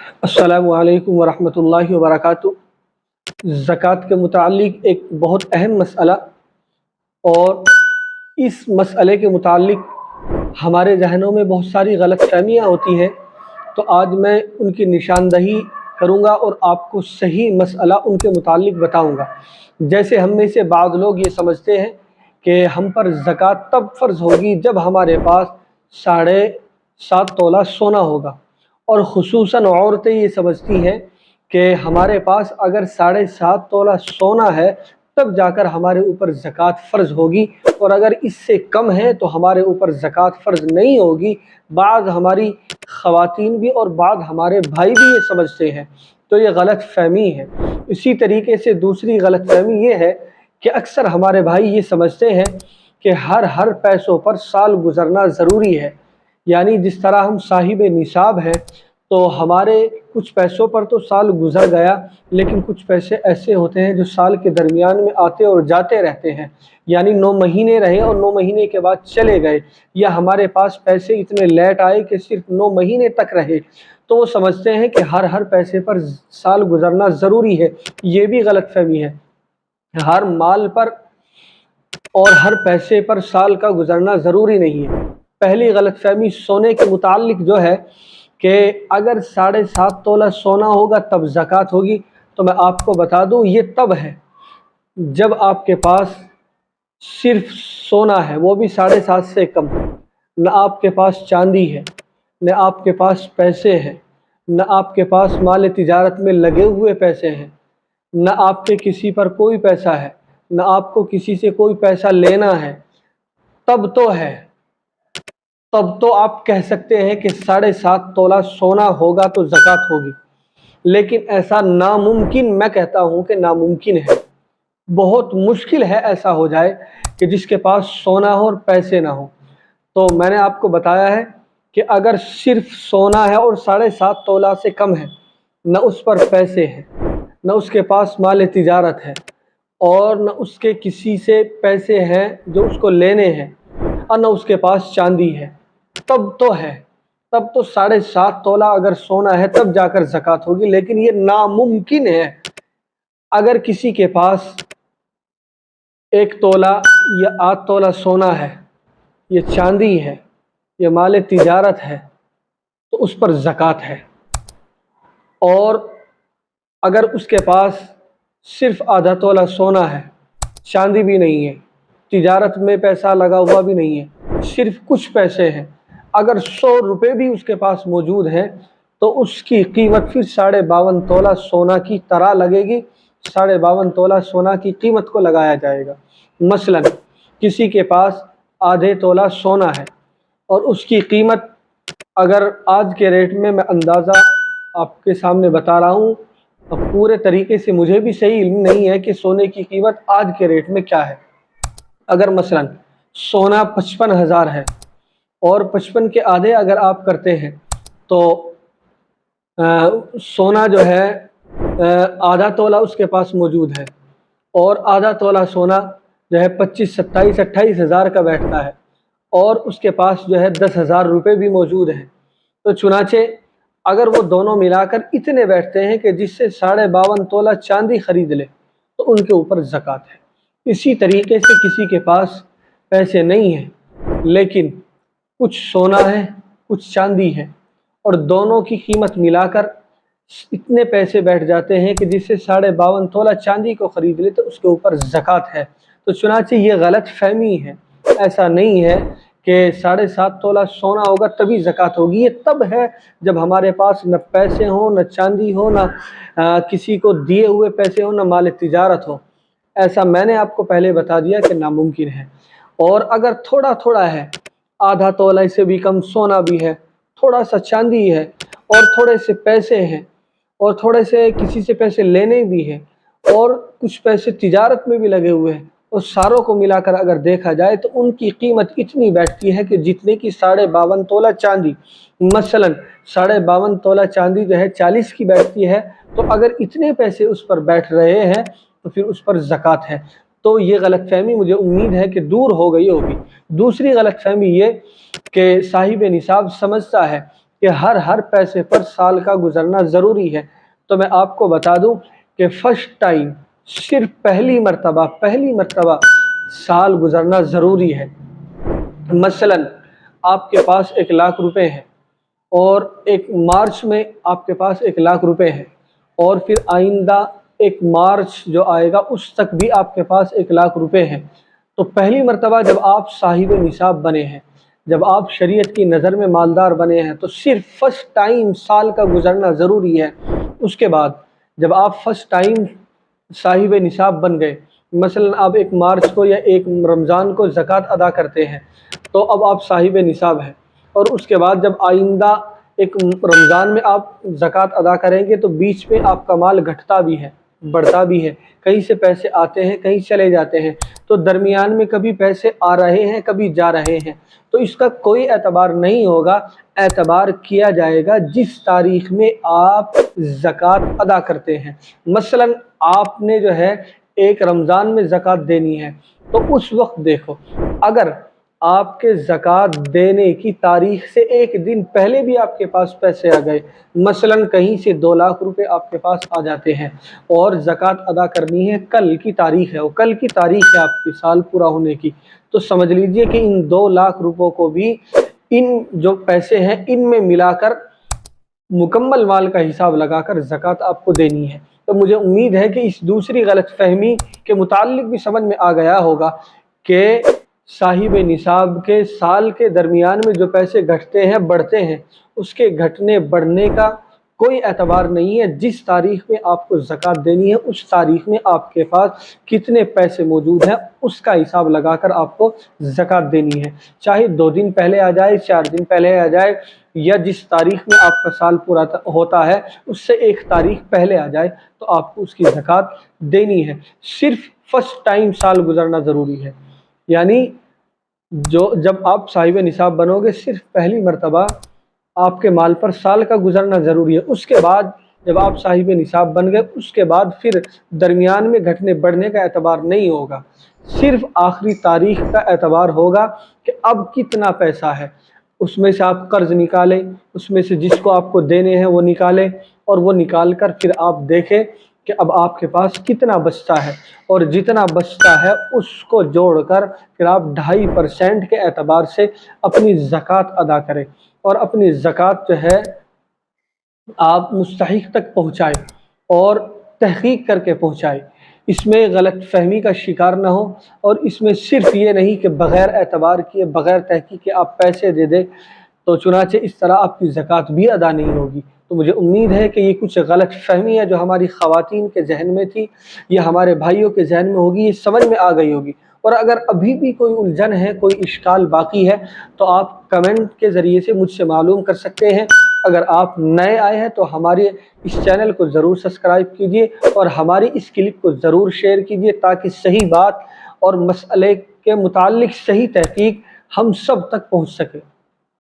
अस्सलामु अलैकुम वरहमतुल्लाहि वबरकातुहू। ज़कात के मुतालिक एक बहुत अहम मसला, और इस मसले के मुतालिक हमारे जहनों में बहुत सारी गलतफ़हमियाँ होती हैं। तो आज मैं उनकी निशानदही करूँगा और आपको सही मसला उनके मुतालिक बताऊँगा। जैसे हम में से बाद लोग ये समझते हैं कि हम पर ज़कात तब फ़र्ज़ होगी जब हमारे पास 7.5 तोला सोना होगा, और ख़ुसूसन औरतें ये समझती हैं कि हमारे पास अगर 7.5 तोला सोना है तब जाकर हमारे ऊपर ज़कात फ़र्ज़ होगी, और अगर इससे कम है तो हमारे ऊपर ज़कात फ़र्ज़ नहीं होगी। बाद हमारी ख़वातीन भी और बाद हमारे भाई भी ये समझते हैं, तो ये गलत फ़हमी है। इसी तरीके से दूसरी गलत फ़हमी ये है कि अक्सर हमारे भाई ये समझते हैं कि हर पैसों पर साल गुज़रना ज़रूरी है। यानी जिस तरह हम साहिब निसाब हैं तो हमारे कुछ पैसों पर तो साल गुज़र गया, लेकिन कुछ पैसे ऐसे होते हैं जो साल के दरमियान में आते और जाते रहते हैं। यानी 9 महीने रहे और 9 महीने के बाद चले गए, या हमारे पास पैसे इतने लेट आए कि सिर्फ 9 महीने तक रहे, तो वो समझते हैं कि हर पैसे पर साल गुज़रना ज़रूरी है। ये भी गलतफ़हमी है। हर माल पर और हर पैसे पर साल का गुज़रना ज़रूरी नहीं है। पहली गलतफ़हमी सोने के मुतालिक जो है कि अगर 7.5 तोला सोना होगा तब ज़कात होगी, तो मैं आपको बता दूं ये तब है जब आपके पास सिर्फ सोना है, वो भी 7.5 से कम। न आपके पास चांदी है, न आपके पास पैसे हैं, न आपके पास माल तिजारत में लगे हुए पैसे हैं, न आपके किसी पर कोई पैसा है, न आपको किसी से कोई पैसा लेना है। तब तो है, तब तो आप कह सकते हैं कि 7.5 तोला सोना होगा तो ज़कात होगी। लेकिन ऐसा नामुमकिन, मैं कहता हूँ कि नामुमकिन है। बहुत मुश्किल है ऐसा हो जाए कि जिसके पास सोना हो और पैसे ना हो। तो मैंने आपको बताया है कि अगर सिर्फ सोना है और 7.5 तोला से कम है, न उस पर पैसे हैं, न उसके पास माल तिजारत है, और न उसके किसी से पैसे हैं जो उसको लेने हैं, और न उसके पास चांदी है, तब तो है, तब तो 7.5 तोला अगर सोना है तब जाकर ज़कात होगी। लेकिन ये नामुमकिन है। अगर किसी के पास 1 तोला या 8 तोला सोना है, ये चांदी है, ये माल तिजारत है, तो उस पर ज़कात है। और अगर उसके पास सिर्फ आधा तोला सोना है, चांदी भी नहीं है, तिजारत में पैसा लगा हुआ भी नहीं है, सिर्फ कुछ पैसे हैं, अगर 100 रुपये भी उसके पास मौजूद हैं, तो उसकी कीमत फिर 52.5 तोला सोना की तरह लगेगी। 52.5 तोला सोना की कीमत को लगाया जाएगा। मसलन किसी के पास आधे तोला सोना है और उसकी कीमत, अगर आज के रेट में, मैं अंदाज़ा आपके सामने बता रहा हूँ, अब पूरे तरीके से मुझे भी सही इल्म नहीं है कि सोने की कीमत आज के रेट में क्या है। अगर मसलन सोना 55,000 है और 55 के आधे अगर आप करते हैं तो सोना जो है आधा तोला उसके पास मौजूद है, और आधा तोला सोना जो है 25, 27, 28 हज़ार का बैठता है, और उसके पास जो है 10,000 रुपये भी मौजूद हैं। तो चुनाचे अगर वो दोनों मिलाकर इतने बैठते हैं कि जिससे 52.5 तोला चांदी खरीद ले, तो उनके ऊपर ज़कात है। इसी तरीके से किसी के पास पैसे नहीं हैं लेकिन कुछ सोना है, कुछ चांदी है, और दोनों की कीमत मिलाकर इतने पैसे बैठ जाते हैं कि जिससे 52.5 तोला चांदी को ख़रीद ले, तो उसके ऊपर ज़कात है। तो चुनांचे ये गलत फहमी है। ऐसा नहीं है कि 7.5 तोला सोना होगा तभी ज़कात होगी। ये तब है जब हमारे पास न पैसे हों, न चांदी हो, न किसी को दिए हुए पैसे हो, न माल तिजारत हो। ऐसा मैंने आपको पहले बता दिया कि नामुमकिन है। और अगर थोड़ा थोड़ा है, आधा तोला से भी कम सोना भी है, थोड़ा सा चांदी है, और थोड़े से पैसे हैं, और थोड़े से किसी से पैसे लेने भी हैं, और कुछ पैसे तिजारत में भी लगे हुए हैं, और सारों को मिलाकर अगर देखा जाए तो उनकी कीमत इतनी बैठती है कि जितने की 52.5 तोला चांदी। मसलन 52.5 तोला चांदी जो है 40 की बैठती है, तो अगर इतने पैसे उस पर बैठ रहे हैं तो फिर उस पर ज़कात है। तो ये गलतफहमी मुझे उम्मीद है कि दूर हो गई होगी। दूसरी गलतफहमी ये कि साहिब निसाब समझता है کہ ہر پیسے پر سال کا گزرنا ضروری ہے، تو میں آپ کو بتا دوں کہ فرسٹ ٹائم صرف پہلی مرتبہ سال گزرنا ضروری ہے۔ مثلا آپ کے پاس 1,00,000 روپے ہیں اور 1 مارچ میں آپ کے پاس 1,00,000 روپے ہیں، اور پھر آئندہ 1 مارچ جو آئے گا اس تک بھی آپ کے پاس 1,00,000 روپے ہیں، تو پہلی مرتبہ جب آپ صاحب نصاب بنے ہیں، جب آپ شریعت کی نظر میں مالدار بنے ہیں، تو صرف فرسٹ ٹائم سال کا گزرنا ضروری ہے۔ اس کے بعد جب آپ فرسٹ ٹائم صاحب نصاب بن گئے، مثلا آپ 1 مارچ کو یا 1 رمضان کو زکوٰۃ ادا کرتے ہیں، تو اب آپ صاحب نصاب ہیں، اور اس کے بعد جب آئندہ 1 رمضان میں آپ زکوٰۃ ادا کریں گے تو بیچ میں آپ کا مال گھٹتا بھی ہے، بڑھتا بھی ہے، کہیں سے پیسے آتے ہیں کہیں چلے جاتے ہیں، تو درمیان میں کبھی پیسے آ رہے ہیں کبھی جا رہے ہیں، تو اس کا کوئی اعتبار نہیں ہوگا۔ اعتبار کیا جائے گا جس تاریخ میں آپ زکوٰۃ ادا کرتے ہیں۔ مثلا آپ نے جو ہے 1 رمضان میں زکوٰۃ دینی ہے، تو اس وقت دیکھو، اگر آپ کے زکوٰۃ دینے کی تاریخ سے 1 دن پہلے بھی آپ کے پاس پیسے آ گئے، مثلا کہیں سے 2,00,000 روپے آپ کے پاس آ جاتے ہیں اور زکوٰۃ ادا کرنی ہے، کل کی تاریخ ہے، وہ کل کی تاریخ ہے آپ کی سال پورا ہونے کی، تو سمجھ لیجئے کہ ان 2,00,000 روپوں کو بھی ان جو پیسے ہیں ان میں ملا کر مکمل مال کا حساب لگا کر زکوٰۃ آپ کو دینی ہے۔ تو مجھے امید ہے کہ اس دوسری غلط فہمی کے متعلق بھی سمجھ میں آ گیا ہوگا کہ صاحب نصاب کے سال کے درمیان میں جو پیسے گھٹتے ہیں بڑھتے ہیں، اس کے گھٹنے بڑھنے کا کوئی اعتبار نہیں ہے۔ جس تاریخ میں آپ کو زکوٰۃ دینی ہے اس تاریخ میں آپ کے پاس کتنے پیسے موجود ہیں اس کا حساب لگا کر آپ کو زکوٰۃ دینی ہے، چاہے 2 دن پہلے آ جائے، 4 دن پہلے آ جائے، یا جس تاریخ میں آپ کا سال پورا ہوتا ہے اس سے 1 تاریخ پہلے آ جائے، تو آپ کو اس کی زکوٰۃ دینی ہے۔ صرف فرسٹ ٹائم سال گزرنا ضروری ہے، یعنی جب آپ صاحب نصاب بنو گے صرف پہلی مرتبہ آپ کے مال پر سال کا گزرنا ضروری ہے۔ اس کے بعد جب آپ صاحب نصاب بن گئے اس کے بعد پھر درمیان میں گھٹنے بڑھنے کا اعتبار نہیں ہوگا، صرف آخری تاریخ کا اعتبار ہوگا کہ اب کتنا پیسہ ہے، اس میں سے آپ قرض نکالیں، اس میں سے جس کو آپ کو دینے ہیں وہ نکالیں، اور وہ نکال کر پھر آپ دیکھیں کہ اب آپ کے پاس کتنا بچتا ہے، اور جتنا بچتا ہے اس کو جوڑ کر پھر آپ 2.5% کے اعتبار سے اپنی زکوٰۃ ادا کریں، اور اپنی زکوٰۃ جو ہے آپ مستحق تک پہنچائیں اور تحقیق کر کے پہنچائیں، اس میں غلط فہمی کا شکار نہ ہو، اور اس میں صرف یہ نہیں کہ بغیر اعتبار کیے بغیر تحقیق کے آپ پیسے دے دیں، تو چنانچہ اس طرح آپ کی زکوٰۃ بھی ادا نہیں ہوگی۔ تو مجھے امید ہے کہ یہ کچھ غلط فہمی ہے جو ہماری خواتین کے ذہن میں تھی، یہ ہمارے بھائیوں کے ذہن میں ہوگی، یہ سمجھ میں آ گئی ہوگی، اور اگر ابھی بھی کوئی الجھن ہے، کوئی اشکال باقی ہے تو آپ کمنٹ کے ذریعے سے مجھ سے معلوم کر سکتے ہیں۔ اگر آپ نئے آئے ہیں تو ہمارے اس چینل کو ضرور سبسکرائب کیجئے اور ہماری اس کلپ کو ضرور شیئر کیجئے، تاکہ صحیح بات اور مسئلے کے متعلق صحیح تحقیق ہم سب تک پہنچ سکے۔